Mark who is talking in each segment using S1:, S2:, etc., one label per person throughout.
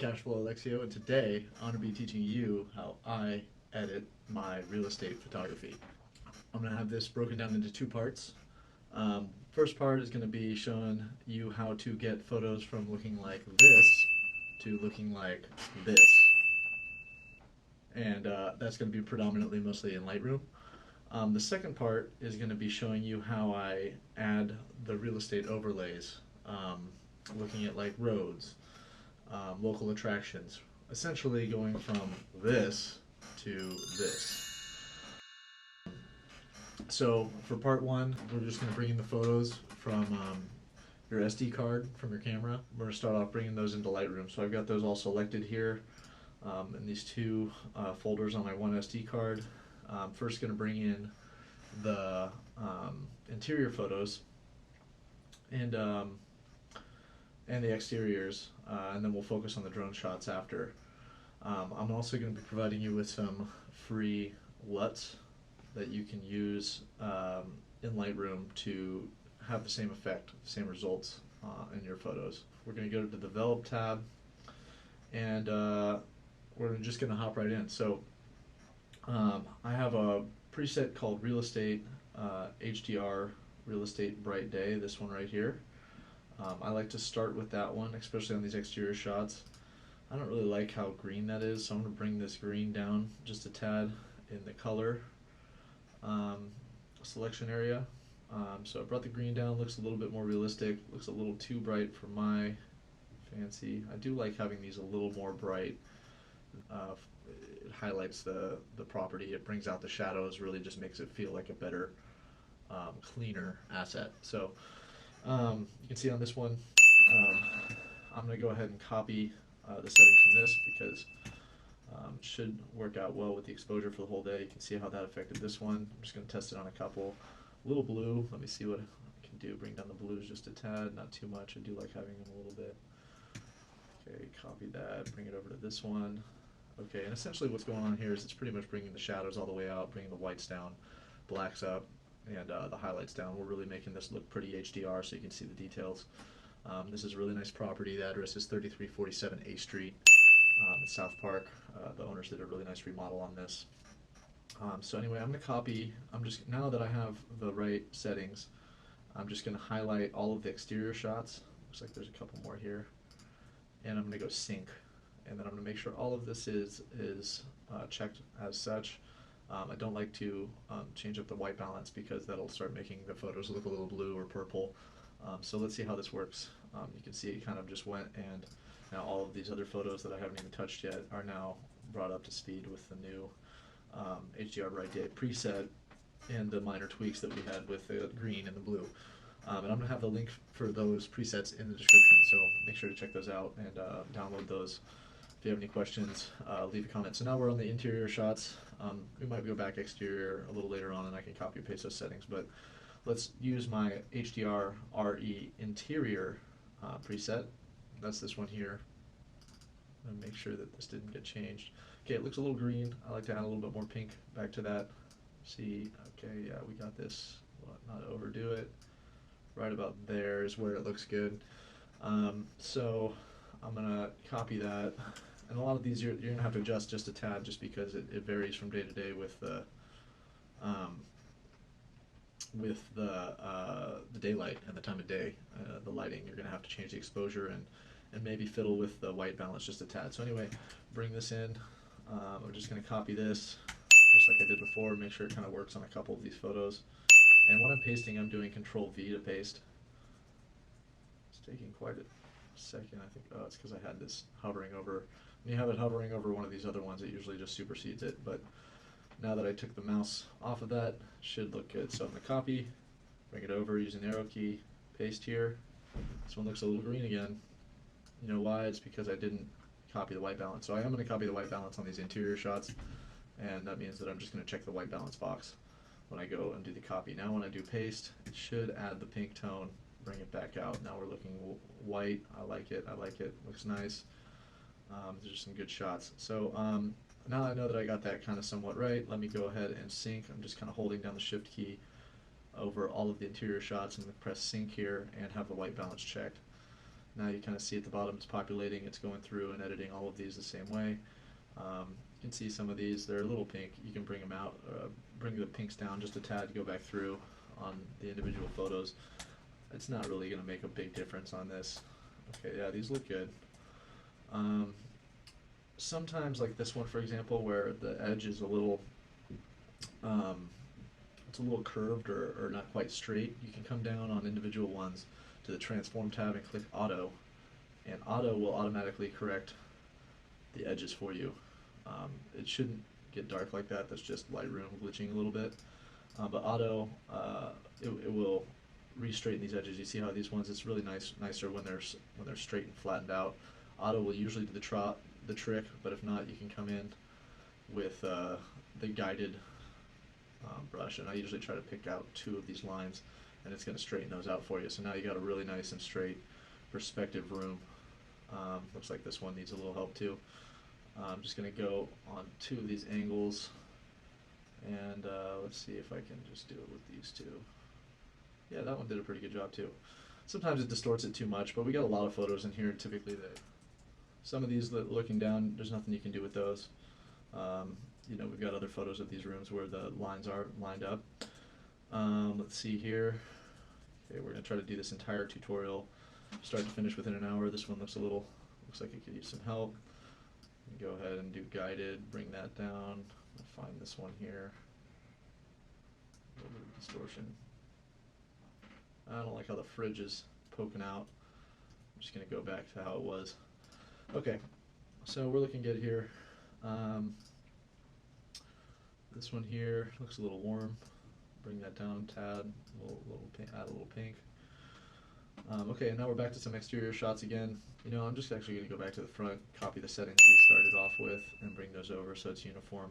S1: Cashflow Alexio, and today I'm going to be teaching you how I edit my real estate photography. I'm going to have this broken down into two parts. First part is going to be showing you how to get photos from looking like this to looking like this. And that's going to be predominantly mostly in Lightroom. The second part is going to be showing you how I add the real estate overlays, looking at like roads, local attractions, essentially going from this to this. So for part one, we're just going to bring in the photos from your SD card from your camera. We're going to start off bringing those into Lightroom. So I've got those all selected here in these two folders on my one SD card. First going to bring in the interior photos and the exteriors, and then we'll focus on the drone shots after. I'm also going to be providing you with some free LUTs that you can use in Lightroom to have the same effect, same results in your photos. We're going to go to the Develop tab, and we're just going to hop right in. So I have a preset called Real Estate HDR Real Estate Bright Day, this one right here. I like to start with that one, especially on these exterior shots. I don't really like how green that is, so I'm going to bring this green down just a tad in the color selection area. So I brought the green down, looks a little bit more realistic, looks a little too bright for my fancy. I do like having these a little more bright. It highlights the property, it brings out the shadows, really just makes it feel like a better, cleaner asset. So you can see on this one, I'm going to go ahead and copy the settings from this because it should work out well with the exposure for the whole day. You can see how that affected this one. I'm just going to test it on a couple. A little blue, let me see what I can do. Bring down the blues just a tad, not too much. I do like having them a little bit. Okay, copy that, bring it over to this one. Okay, and essentially what's going on here is it's pretty much bringing the shadows all the way out, bringing the whites down, blacks up, and the highlights down. We're really making this look pretty HDR so you can see the details. This is a really nice property. The address is 3347 A Street in South Park. The owners did a really nice remodel on this. So anyway, I'm going to copy, now that I have the right settings, I'm just going to highlight all of the exterior shots. Looks like there's a couple more here. And I'm going to go sync. And then I'm going to make sure all of this is checked as such. I don't like to change up the white balance because that'll start making the photos look a little blue or purple. So let's see how this works. You can see it kind of just went, and now all of these other photos that I haven't even touched yet are now brought up to speed with the new HDR Bright Day preset and the minor tweaks that we had with the green and the blue. And I'm going to have the link for those presets in the description, so make sure to check those out and download those. If you have any questions, leave a comment. So now we're on the interior shots. We might go back exterior a little later on and I can copy and paste those settings, but let's use my HDR RE interior preset. That's this one here. And make sure that this didn't get changed. Okay, it looks a little green. I like to add a little bit more pink back to that. See, okay, yeah, we got this. Not overdo it. Right about there is where it looks good. So I'm gonna copy that. And a lot of these you're gonna have to adjust just a tad, just because it varies from day to day with the daylight and the time of day, the lighting. You're gonna have to change the exposure and maybe fiddle with the white balance just a tad. So anyway, bring this in. I'm just gonna copy this, just like I did before. Make sure it kind of works on a couple of these photos. And when I'm pasting, I'm doing Control V to paste. It's taking quite a second. I think, oh, it's because I had this hovering over. When you have it hovering over one of these other ones, it usually just supersedes it. But now that I took the mouse off of that, it should look good. So I'm going to copy, bring it over using the arrow key, paste here. This one looks a little green again. You know why? It's because I didn't copy the white balance. So I am going to copy the white balance on these interior shots, and that means that I'm just going to check the white balance box when I go and do the copy. Now when I do paste, it should add the pink tone, bring it back out. Now we're looking white. I like it. Looks nice. There's just some good shots. So now I know that I got that kind of somewhat right. Let me go ahead and sync. I'm just kind of holding down the shift key over all of the interior shots and press sync here and have the white balance checked. Now you kind of see at the bottom it's populating, it's going through and editing all of these the same way. You can see some of these, they're a little pink. You can bring them out, bring the pinks down just a tad to go back through on the individual photos. It's not really going to make a big difference on this. Okay, yeah, these look good. Sometimes, like this one for example, where the edge is a little, it's a little curved or not quite straight, you can come down on individual ones to the transform tab and click auto, and auto will automatically correct the edges for you. It shouldn't get dark like that, that's just Lightroom glitching a little bit, but auto, it will re-straighten these edges. You see how these ones, it's really nicer when they're straight and flattened out. Auto will usually do the trick, but if not, you can come in with the guided brush, and I usually try to pick out 2 of these lines, and it's going to straighten those out for you. So now you got a really nice and straight perspective room. Looks like this one needs a little help too. I'm just going to go on 2 of these angles, and let's see if I can just do it with these 2. Yeah, that one did a pretty good job too. Sometimes it distorts it too much, but we got a lot of photos in here. Typically, some of these looking down, there's nothing you can do with those. You know, we've got other photos of these rooms where the lines are lined up. Let's see here. Okay, we're going to try to do this entire tutorial start to finish within an hour. This one looks like it could use some help. Go ahead and do guided, bring that down. I'll find this one here. A little bit of distortion. I don't like how the fridge is poking out. I'm just going to go back to how it was. Okay, so we're looking good here. This one here looks a little warm. Bring that down a tad, add a little pink. Okay, now we're back to some exterior shots again. You know, I'm just actually going to go back to the front, copy the settings we started off with, and bring those over so it's uniform.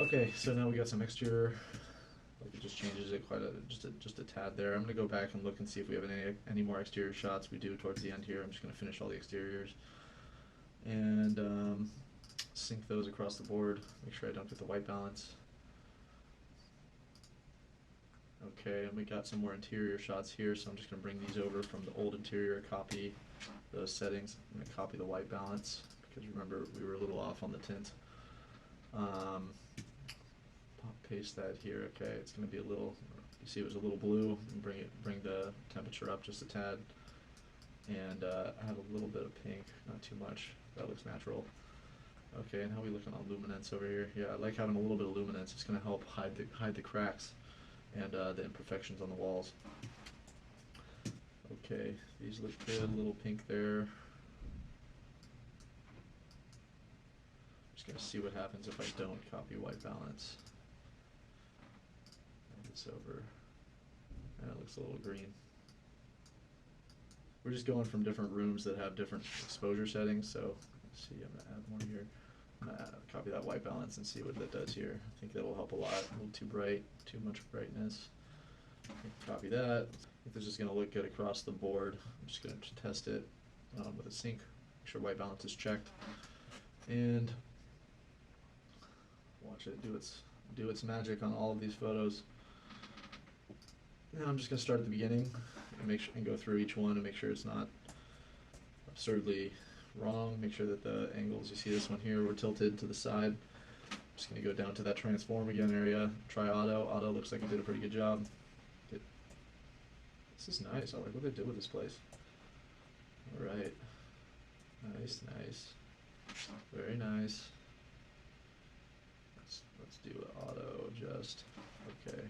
S1: Okay, so now we got some exterior. Like it just changes it just a tad there. I'm going to go back and look and see if we have any more exterior shots. We do towards the end here. I'm just going to finish all the exteriors and sync those across the board. Make sure I don't get the white balance. Okay, and we got some more interior shots here, so I'm just going to bring these over from the old interior, copy those settings. I'm going to copy the white balance because remember we were a little off on the tint. Paste that here. Okay, it's going to be a little. You see, it was a little blue. And bring the temperature up just a tad, and add a little bit of pink, not too much. That looks natural. Okay, and how are we looking on luminance over here? Yeah, I like having a little bit of luminance. It's going to help hide the cracks and the imperfections on the walls. Okay, these look good. A little pink there. Just going to see what happens if I don't copy white balance. This over, and it looks a little green. We're just going from different rooms that have different exposure settings, so let's see, I'm going to add more here. I'm going to copy that white balance and see what that does here. I think that will help a lot. A little too bright, too much brightness. Copy that. I think this is going to look good across the board. I'm just going to test it with a sync, make sure white balance is checked, and watch it do its magic on all of these photos. Now I'm just going to start at the beginning and go through each one and make sure it's not absurdly wrong. Make sure that the angles, you see this one here, were tilted to the side. I'm just going to go down to that transform again area, try auto. Auto looks like it did a pretty good job. This is nice. I like what they did with this place. Alright. Nice, nice. Very nice. Let's do auto adjust. Okay.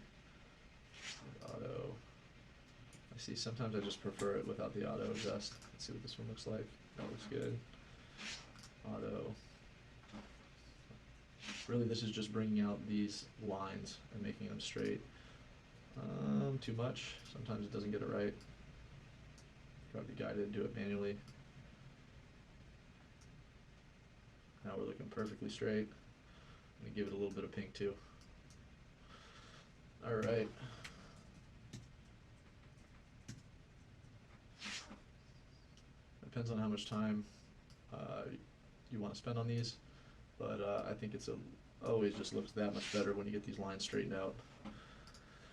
S1: Auto. I see sometimes I just prefer it without the auto adjust. Let's see what this one looks like. That looks good. Auto. Really this is just bringing out these lines and making them straight. Too much. Sometimes it doesn't get it right. Probably guide it and do it manually. Now we're looking perfectly straight. I'm going to give it a little bit of pink too. Alright. Depends on how much time you want to spend on these, but I think it's always just looks that much better when you get these lines straightened out.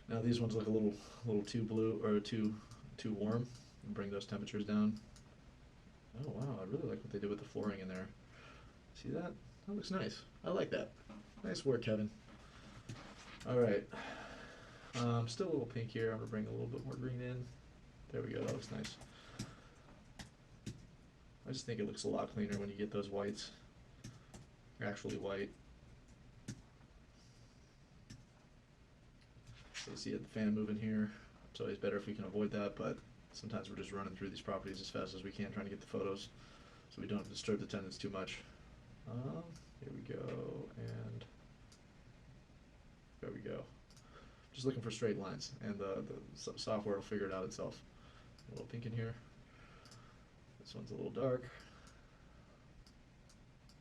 S1: Now these ones look a little too blue or too warm. and bring those temperatures down. Oh wow, I really like what they did with the flooring in there. See that? That looks nice. I like that. Nice work, Kevin. Alright. Still a little pink here. I'm going to bring a little bit more green in. There we go, that looks nice. I just think it looks a lot cleaner when you get those whites. They're actually white. So you see the fan moving here. It's always better if we can avoid that, but sometimes we're just running through these properties as fast as we can trying to get the photos so we don't disturb the tenants too much. Here we go, and there we go. Just looking for straight lines, and the software will figure it out itself. A little pink in here. This one's a little dark.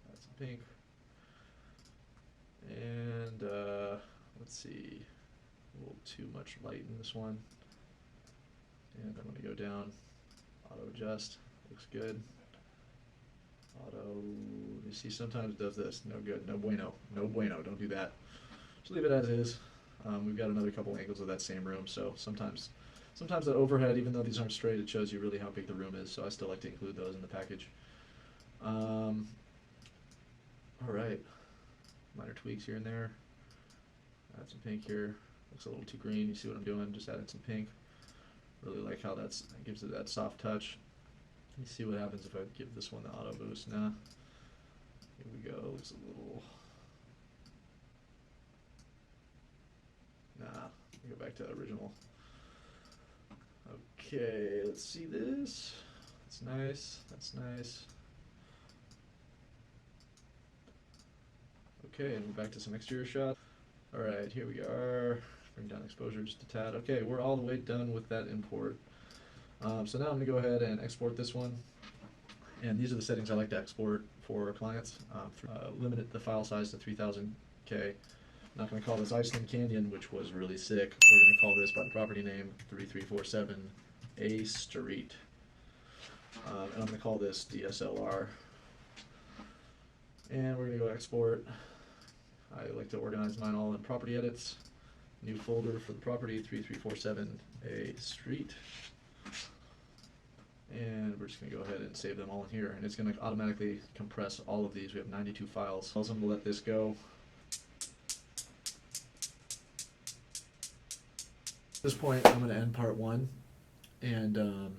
S1: That's some pink. And let's see, a little too much light in this one. And I'm going to go down, auto adjust, looks good. Auto, you see sometimes it does this, no good, no bueno, no bueno, don't do that. Just leave it as is. We've got another couple angles of that same room, so sometimes that overhead, even though these aren't straight, it shows you really how big the room is, so I still like to include those in the package. Alright, minor tweaks here and there. Add some pink here, looks a little too green, you see what I'm doing, just added some pink. Really like how that gives it that soft touch. Let me see what happens if I give this one the auto boost. Nah, here we go, looks a little... Nah, let me go back to the original. Okay, let's see this. That's nice, that's nice. Okay, and we're back to some exterior shot. Alright, here we are. Bring down exposure just a tad. Okay, we're all the way done with that import. So now I'm going to go ahead and export this one. And these are the settings I like to export for clients. Limit the file size to 3000K. I'm not going to call this Iceland Canyon, which was really sick. We're going to call this by the property name 3347 A Street. And I'm going to call this DSLR. And we're going to go export. I like to organize mine all in property edits. New folder for the property, 3347 A Street. And we're just going to go ahead and save them all in here. And it's going to automatically compress all of these. We have 92 files. I'm going to let this go. At this point, I'm going to end part 1. And I'm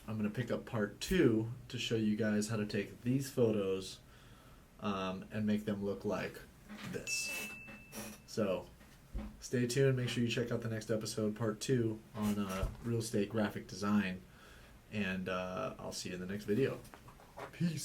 S1: going to pick up part 2 to show you guys how to take these photos and make them look like this. So stay tuned. Make sure you check out the next episode, part 2, on real estate graphic design. And I'll see you in the next video. Peace.